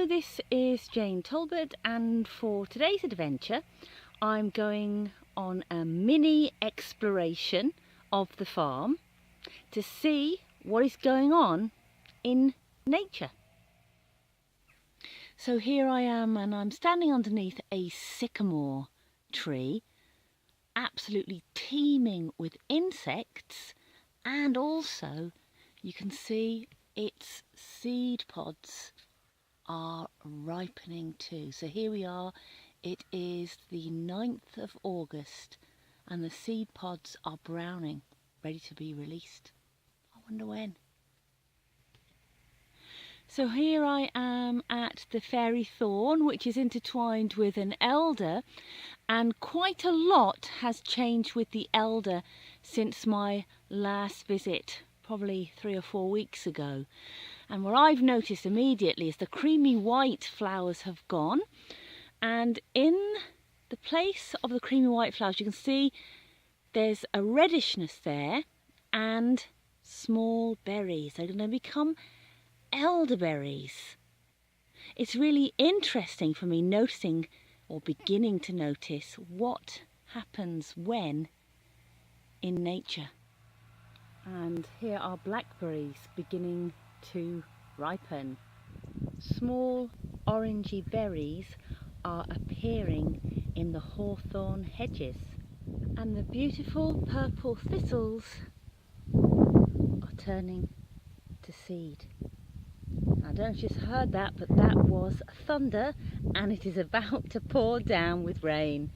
Hello, this is Jane Talbot, and for today's adventure I'm going on a mini exploration of the farm to see what is going on in nature. So here I am, and I'm standing underneath a sycamore tree, absolutely teeming with insects, and also you can see its seed pods are ripening too. So here we are, it is the 9th of August and the seed pods are browning, ready to be released. I wonder when. So here I am at the fairy thorn, which is intertwined with an elder, and quite a lot has changed with the elder since my last visit, probably 3 or 4 weeks ago. And what I've noticed immediately is the creamy white flowers have gone, and in the place of the creamy white flowers you can see there's a reddishness there and small berries. They're going to become elderberries. It's really interesting for me noticing, or beginning to notice, what happens when in nature. And here are blackberries beginning to ripen. Small orangey berries are appearing in the hawthorn hedges, and the beautiful purple thistles are turning to seed. I don't know if you just heard that, but that was thunder, and it is about to pour down with rain.